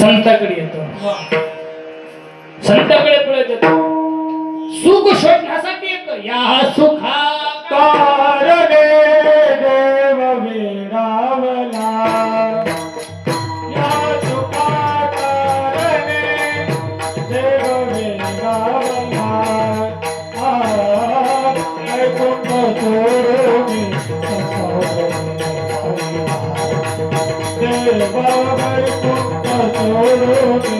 संताकडे येतो संताकडे पळत येतो सुख शोधण्यासाठी येतो या सुखा कारणे देव विरावला या सुखा कारणे देव विरावला ऐकून सोडून देव ऐकून सोडून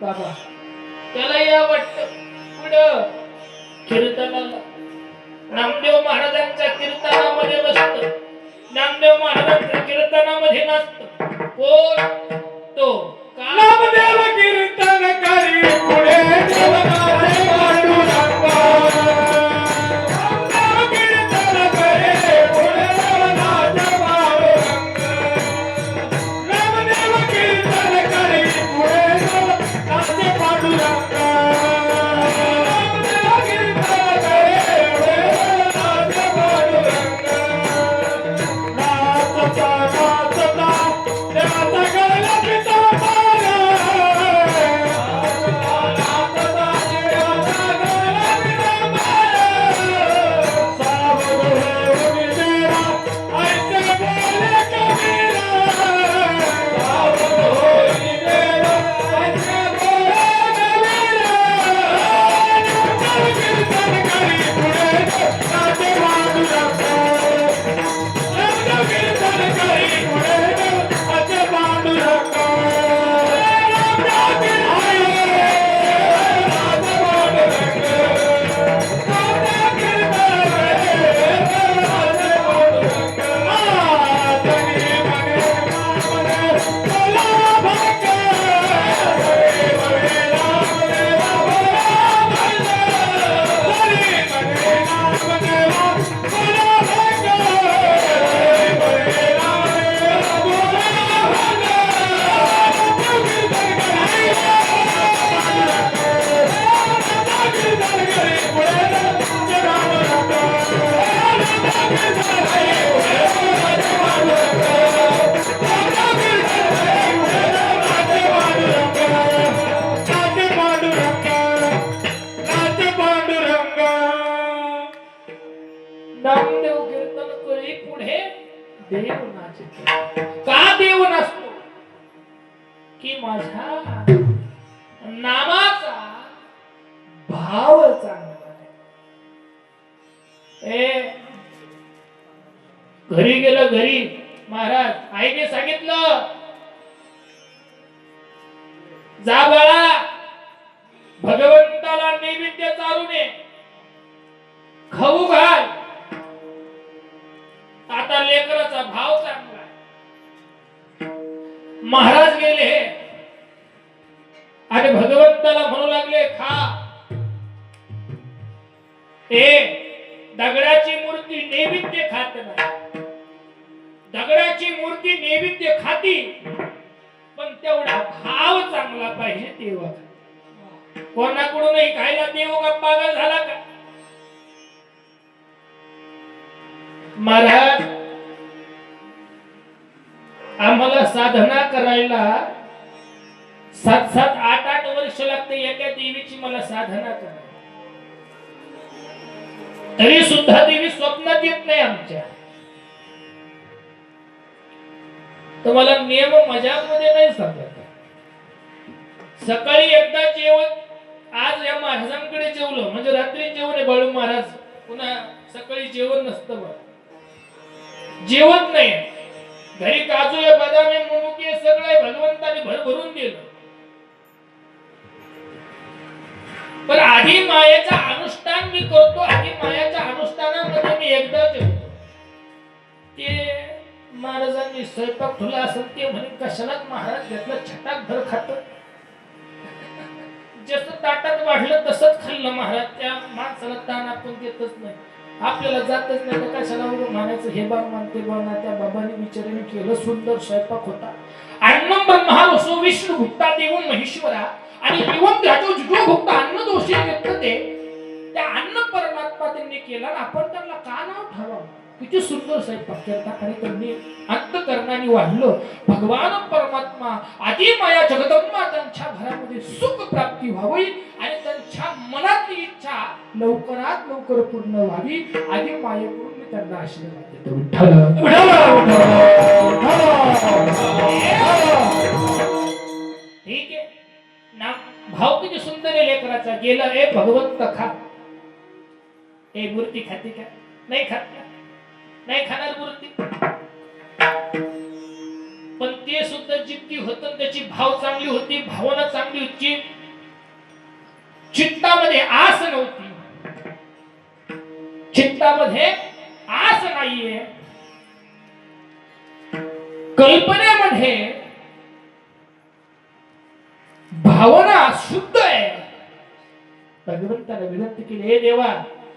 बाबा त्याला या वाटतं पुढं कीर्तनाला नामदेव महाराजांच्या कीर्तनामध्ये नसतं नामदेव महाराजांच्या कीर्तनामध्ये नसतं कोण तो नामदेव कीर्तन करी पुढे देवनाचे पांडुरंग नामदेव कीर्तन करे पुढे देवनाचे पांडुरंग नामदेव कीर्तन करी पुढे देवनाचे पांडुरंग नामदेव कीर्तन करे पुढे देवनाचे पांडुरंग नाचता नाचता देवाचा गळा पिता नामदेव कीर्तन करी पुढे देव नाचतो का देव नसतो की माझा नामाचा भाव चांगला आहे घरी गेलं घरी महाराज आईने सांगितलं जा बाळा भगवंताला नैवेद्य चालू नये खाऊ घाल आता लेकराचा भाव चांगला. महाराज गेले आणि भगवंताला म्हणू लागले, खा. दगडाची मूर्ती नैवेद्य खात नाही. दगडाची मूर्ती नैवेद्य खाती, पण तेवढा भाव चांगला पाहिजे तेव्हा. कोणाकडूनही खायला देव का पागल झाला का? महाराज, आम्हाला साधना करायला 7-7, 8-8 वर्ष लागते एका देवीची मला साधना करायला. तरी सुद्धा देवी स्वप्नात येत नाही आमच्या. तुम्हाला नियम मजाकमध्ये नाही सांगत. सकाळी एकदा जेवण, आज या महाराजांकडे जेवलो म्हणजे रात्री जेवण आहे बाळू महाराज, पुन्हा सकाळी जेवण नसतं. जेवत नाही. घरी काजू आहे, बदाम आहे, मुमुकी आहे, सगळं भगवंताने भरभरून दिलं. पण आधी मायेचा अनुष्ठान मी करतो. आधी मायाच्या अनुष्ठानामध्ये मी एकदा जेवतो. ते महाराजांनी स्वयंपाक ठेवला असेल, ते म्हणे कशालाच महाराज घेतलं, छटाक भर खात. जसं ताटात वाढलं तसंच खाल्लं महाराज. त्या माणसाला ताण आपण देतच नाही, आपल्याला जातच नाही, तर कशाला उभं म्हणायचं. हे बाब मानते बाबा, त्या बाबांनी विचाराने केलं. सुंदर स्वयंपाक होता. अन्नम ब्रह्मारोसो विष्णू भुक्ता देवं महेश्वरा आणि एवं त्याचो जुजो भुक्ता अन्न दोषी व्यक्तते. त्या अन्न परमात्मा त्यांनी केला, आपण त्यांना का नाव ठेवावं? किती सुंदर स्वयंपाक केला. आणि त्यांनी अंतकरणाने वाढलं. भगवान परमात्मा आदी माया जगदंबा त्यांच्या घरामध्ये सुख प्राप्ती व्हावी आणि त्यांच्या मनातली इच्छा लवकरात लवकर पूर्ण व्हावी. आदी मायेकडून मी त्यांना आशीर्वाद देतो. ठीक आहे ना. भाव किती सुंदर आहे लेकराचा. गेला, ए भगवंत खा. ए मूर्ती खाते का? नाही खात का? नाही खाणार मूर्ती. पण ते सुद्धा जितकी होतं त्याची भाव चांगली होती, भावना चांगली होती. चित्तामध्ये आस नव्हती. चित्तामध्ये आस नाहीये. कल्पनेमध्ये भावना शुद्ध आहे. भगवंताला विनंती केली, हे देवा,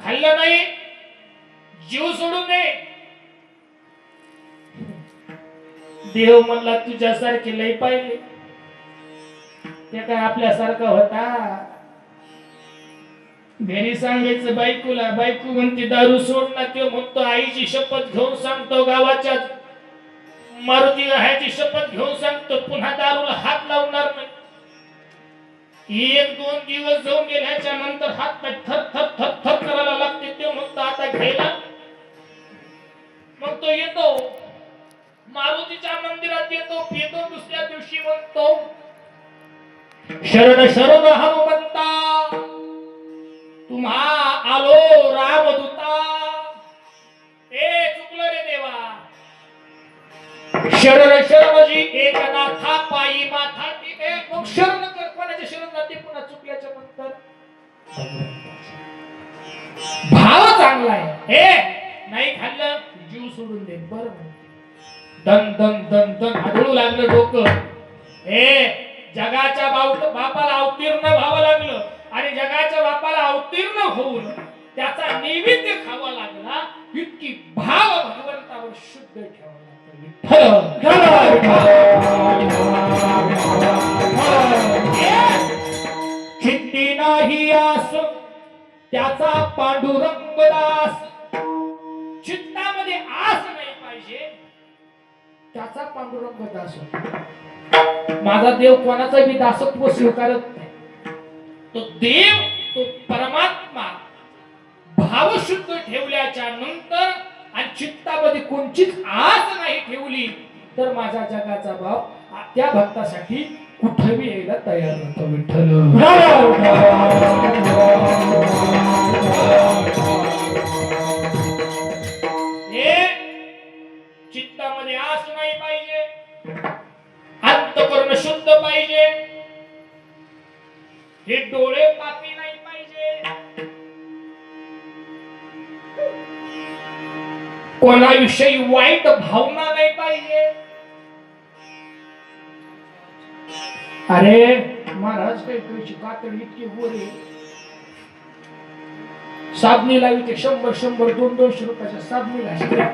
खाल्लं नाही, जीव सोडून दे. देव म्हणला, तुझ्यासारखे लय पाहिले, ते काय आपल्यासारखा होता. घरी सांगायचं बायकोला, बायको म्हणते दारू सोड ना. ते म्हणतो आईची शपथ घेऊन सांगतो, गावाच्या मारुती ह्याची शपथ घेऊन सांगतो, पुन्हा दारूला हात लावणार नाही. 1-2 दिवस जाऊन गेल्याच्या नंतर हात थर थर थर थर करायला लागते. ते म्हणतो आता घ्यायला. मग तो येतो, मारुतीच्या मंदिरात येतो, पितो. दुसऱ्या दिवशी म्हणतो, शरण शरण हनुमंता, तुम्हा आलो रामदूता. चुकलं रे देवा. शरण शरण जी एकनाथा पायी माथा. मग शरण कर, कोणाच्या शरण जाते पुन्हा चुकल्याच्या नंतर. भाव चांगला आहे. नाही खाल्लं, जीव सोडून दे. बरं, दन दन दन दन आढळू लागलं डोकं. जगाच्या बापाला अवतीर्ण व्हावं लागलं आणि जगाच्या बापाला अवतीर्ण होऊन त्याचा नैवेद्य खावा लागला. इतकी भाव भगवंतावर शुद्ध ठेवावा चित्ती नाही आस त्याचा पांडुरंग दास. चित्तामध्ये आस नाही पाहिजे, त्याचा पांडुरंग दास. माझा देव कोणाचा बी दासत्व स्वीकारत नाही. तो देव, तो परमात्मा भाव शुद्ध ठेवल्याच्या नंतर आणि चित्तामध्ये कोणचीच आस नाही ठेवली तर माझ्या जगाचा भाव त्या भक्तासाठी कुठेही यायला तयार नव्हतो. विठ्ठल चित्तामध्ये आस नाही पाहिजे, अंतःकरण शुद्ध पाहिजे, हे डोळे पापी नाही पाहिजे. कोणाविषयी वाईट भावना नाही पाहिजे. अरे महाराज काही पैसे कातडी इतकी गोरे साबणी लावी ते 100 200 रुपयाच्या साबणीला शिकल्या.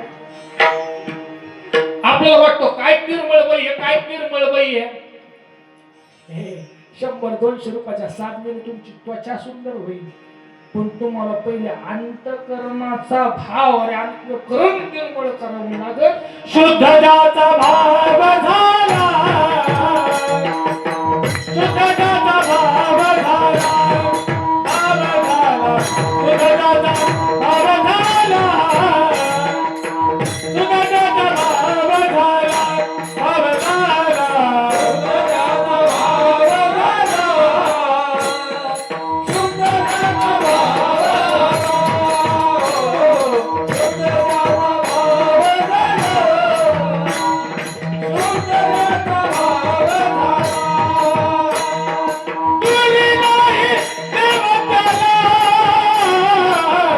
आपल्याला वाटतो काय निर्मळ बाई आहे, काय निर्मळ बाई आहे. 100-200 रुपयाच्या साबणीने तुमची त्वचा सुंदर होईल, पण तुम्हाला पहिले अंतकरणाचा भाव अरे अंतकरण निर्मळ करावं लागेल. शुद्ध ज्याचा भाव